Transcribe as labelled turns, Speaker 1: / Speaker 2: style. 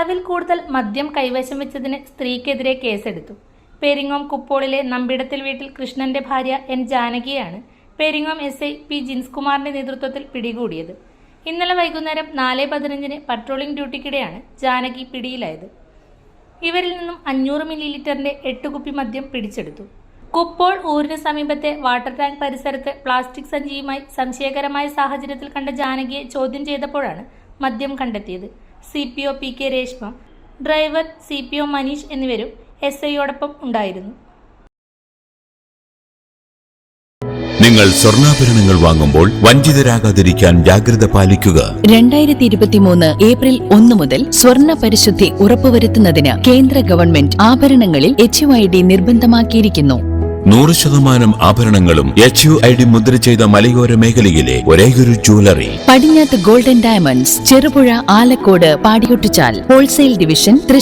Speaker 1: അളവിൽ കൂടുതൽ മദ്യം കൈവശം വെച്ചതിന് സ്ത്രീക്കെതിരെ കേസെടുത്തു. പെരിങ്ങോം കുപ്പോളിലെ നമ്പിടത്തിൽ വീട്ടിൽ കൃഷ്ണന്റെ ഭാര്യ എൻ ജാനകിയാണ് പെരിങ്ങോം SI പി ജിൻസ്കുമാറിന്റെ നേതൃത്വത്തിൽ പിടികൂടിയത്. ഇന്നലെ വൈകുന്നേരം 4:15 പട്രോളിംഗ് ഡ്യൂട്ടിക്കിടെയാണ് ജാനകി പിടിയിലായത്. ഇവരിൽ നിന്നും 500 മില്ലിലിറ്ററിന്റെ 8 കുപ്പി മദ്യം പിടിച്ചെടുത്തു. കുപ്പോൾ ഊരിന് സമീപത്തെ വാട്ടർ ടാങ്ക് പരിസരത്ത് പ്ലാസ്റ്റിക് സഞ്ചിയുമായി സംശയകരമായ സാഹചര്യത്തിൽ കണ്ട ജാനകിയെ ചോദ്യം ചെയ്തപ്പോഴാണ് മദ്യം കണ്ടെത്തിയത്. CPO PK Reshma, driver CPO Manish എന്നിവരും SIയോടൊപ്പം ഉണ്ടായിരുന്നു.
Speaker 2: നിങ്ങൾ സ്വർണ്ണാഭരണങ്ങൾ വാങ്ങുമ്പോൾ വഞ്ചിതരാകാതിരിക്കാൻ ജാഗ്രത പാലിക്കുക.
Speaker 3: 2023 ഏപ്രിൽ 1 മുതൽ സ്വർണ്ണ പരിശുദ്ധി ഉറപ്പുവരുത്തുന്നതിന് കേന്ദ്ര ഗവൺമെന്റ് ആഭരണങ്ങളിൽ HUID നിർബന്ധമാക്കിയിരിക്കുന്നു.
Speaker 2: 100% ആഭരണങ്ങളും HUID മുദ്ര ചെയ്ത മലയോര മേഖലയിലെ ഒരേയൊരു jewellery
Speaker 3: Padinjath golden diamonds, Cherupuzha, Alakode, Padiyottuchal, wholesale division, Thrissur.